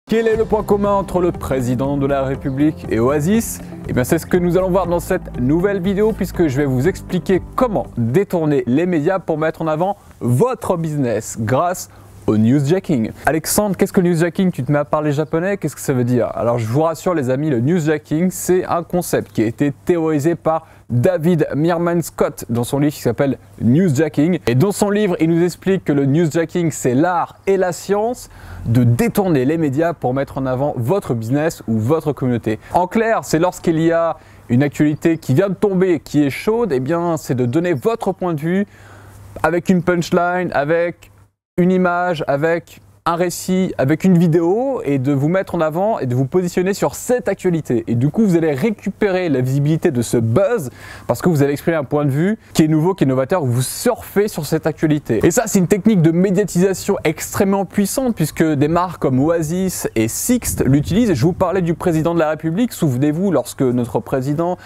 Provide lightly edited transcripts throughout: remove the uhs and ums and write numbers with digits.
Quel est le point commun entre le président de la République et Oasis? Eh bien c'est ce que nous allons voir dans cette nouvelle vidéo puisque je vais vous expliquer comment détourner les médias pour mettre en avant votre business grâce au newsjacking. Alexandre, qu'est-ce que le newsjacking? Tu te mets à parler japonais, qu'est-ce que ça veut dire? Alors je vous rassure les amis, le newsjacking c'est un concept qui a été théorisé par David Meerman Scott dans son livre qui s'appelle Newsjacking. Et dans son livre, il nous explique que le newsjacking c'est l'art et la science de détourner les médias pour mettre en avant votre business ou votre communauté. En clair, c'est lorsqu'il y a une actualité qui vient de tomber, qui est chaude, et bien c'est de donner votre point de vue avec une punchline, avec une image, avec un récit, avec une vidéo et de vous mettre en avant et de vous positionner sur cette actualité. Et du coup, vous allez récupérer la visibilité de ce buzz parce que vous allez exprimer un point de vue qui est nouveau, qui est novateur, où vous surfez sur cette actualité. Et ça, c'est une technique de médiatisation extrêmement puissante puisque des marques comme Oasis et Sixt l'utilisent. Et je vous parlais du président de la République. Souvenez-vous, lorsque notre président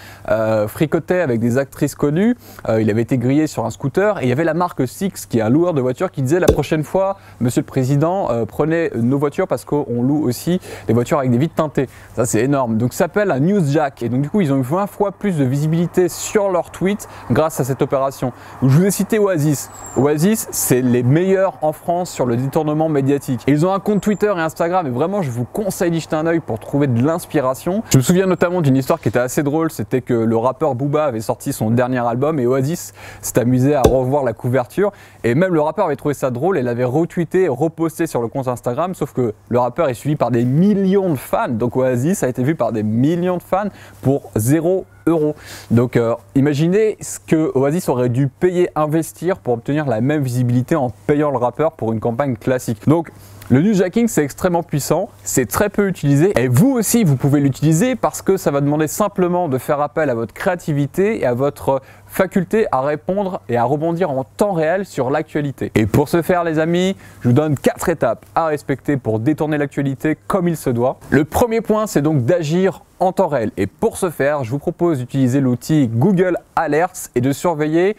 fricotait avec des actrices connues, il avait été grillé sur un scooter et il y avait la marque Sixt, qui est un loueur de voitures, qui disait la prochaine fois, monsieur le président, prenez nos voitures parce qu'on loue aussi des voitures avec des vitres teintées. Ça c'est énorme. Donc ça s'appelle un newsjack et donc du coup ils ont eu 20 fois plus de visibilité sur leur tweet grâce à cette opération. Donc, je vous ai cité Oasis. Oasis c'est les meilleurs en France sur le détournement médiatique. Et ils ont un compte Twitter et Instagram et vraiment je vous conseille d'y jeter un œil pour trouver de l'inspiration. Je me souviens notamment d'une histoire qui était assez drôle, c'était que le rappeur Booba avait sorti son dernier album et Oasis s'est amusé à revoir la couverture et même le rappeur avait trouvé ça drôle et l'avait retweeté et reposté sur le compte Instagram, sauf que le rappeur est suivi par des millions de fans, donc Oasis a été vu par des millions de fans pour 0 €. Donc imaginez ce que Oasis aurait dû payer, investir pour obtenir la même visibilité en payant le rappeur pour une campagne classique. Donc le newsjacking c'est extrêmement puissant, c'est très peu utilisé et vous aussi vous pouvez l'utiliser parce que ça va demander simplement de faire appel à votre créativité et à votre faculté à répondre et à rebondir en temps réel sur l'actualité. Et pour ce faire les amis, je vous donne 4 étapes à respecter pour détourner l'actualité comme il se doit. Le premier point c'est donc d'agir en temps réel et pour ce faire je vous propose d'utiliser l'outil Google Alerts et de surveiller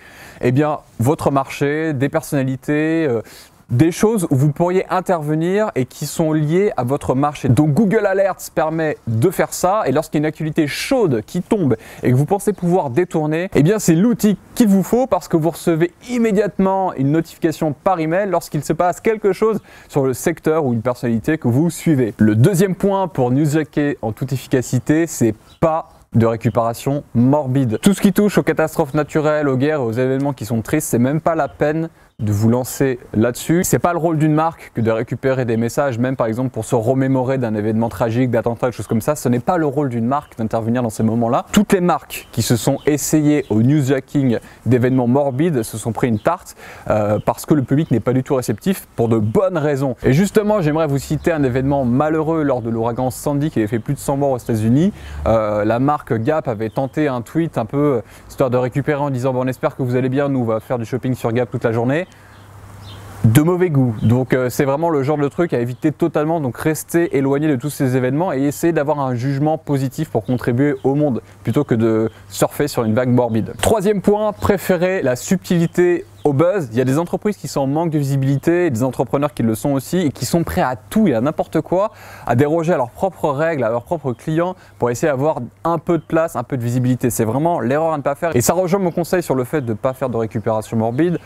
votre marché, des personnalités, des choses où vous pourriez intervenir et qui sont liées à votre marché. Donc Google Alerts permet de faire ça et lorsqu'il y a une actualité chaude qui tombe et que vous pensez pouvoir détourner, c'est l'outil qu'il vous faut parce que vous recevez immédiatement une notification par email lorsqu'il se passe quelque chose sur le secteur ou une personnalité que vous suivez. Le deuxième point pour newsjacker en toute efficacité, c'est pas de récupération morbide. Tout ce qui touche aux catastrophes naturelles, aux guerres et aux événements qui sont tristes, c'est même pas la peine de vous lancer là-dessus. C'est pas le rôle d'une marque que de récupérer des messages, même par exemple pour se remémorer d'un événement tragique, d'attentat, de choses comme ça. Ce n'est pas le rôle d'une marque d'intervenir dans ces moments-là. Toutes les marques qui se sont essayées au newsjacking d'événements morbides se sont pris une tarte parce que le public n'est pas du tout réceptif pour de bonnes raisons. Et justement, j'aimerais vous citer un événement malheureux lors de l'ouragan Sandy qui avait fait plus de 100 morts aux États-Unis. La marque Gap avait tenté un tweet un peu histoire de récupérer en disant bon, on espère que vous allez bien, nous on va faire du shopping sur Gap toute la journée. De mauvais goût, donc c'est vraiment le genre de truc à éviter totalement, donc restez éloigné de tous ces événements et essayez d'avoir un jugement positif pour contribuer au monde plutôt que de surfer sur une vague morbide. Troisième point, préférez la subtilité au buzz. Il y a des entreprises qui sont en manque de visibilité, et des entrepreneurs qui le sont aussi et qui sont prêts à tout et à n'importe quoi, à déroger à leurs propres règles, à leurs propres clients pour essayer d'avoir un peu de place, un peu de visibilité. C'est vraiment l'erreur à ne pas faire et ça rejoint mon conseil sur le fait de ne pas faire de récupération morbide.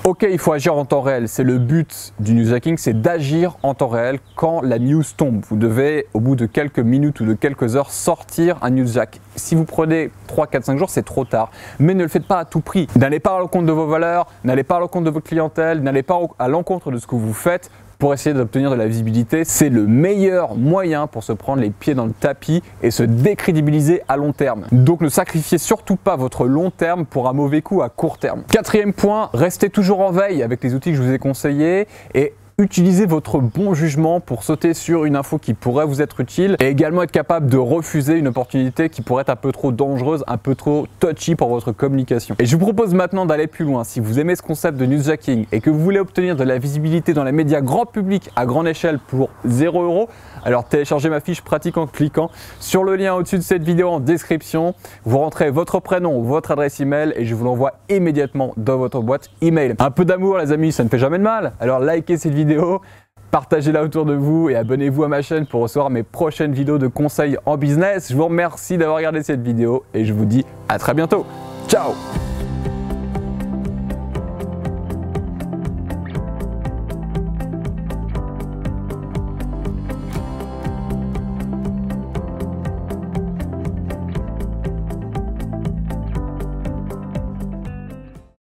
Ok, il faut agir en temps réel, c'est le but du newsjacking, c'est d'agir en temps réel quand la news tombe. Vous devez, au bout de quelques minutes ou de quelques heures, sortir un newsjack. Si vous prenez 3, 4, 5 jours, c'est trop tard. Mais ne le faites pas à tout prix. N'allez pas à l'encontre de vos valeurs, n'allez pas à l'encontre de votre clientèle, n'allez pas à l'encontre de ce que vous faites pour essayer d'obtenir de la visibilité. C'est le meilleur moyen pour se prendre les pieds dans le tapis et se décrédibiliser à long terme. Donc ne sacrifiez surtout pas votre long terme pour un mauvais coup à court terme. Quatrième point, restez toujours en veille avec les outils que je vous ai conseillés et utilisez votre bon jugement pour sauter sur une info qui pourrait vous être utile et également être capable de refuser une opportunité qui pourrait être un peu trop dangereuse, un peu trop touchy pour votre communication. Et je vous propose maintenant d'aller plus loin. Si vous aimez ce concept de newsjacking et que vous voulez obtenir de la visibilité dans les médias grand public à grande échelle pour 0 €, alors téléchargez ma fiche pratique en cliquant sur le lien au-dessus de cette vidéo en description. Vous rentrez votre prénom, votre adresse email et je vous l'envoie immédiatement dans votre boîte email. Un peu d'amour les amis, ça ne fait jamais de mal. Alors likez cette vidéo, partagez-la autour de vous et abonnez-vous à ma chaîne pour recevoir mes prochaines vidéos de conseils en business. Je vous remercie d'avoir regardé cette vidéo et je vous dis à très bientôt. Ciao!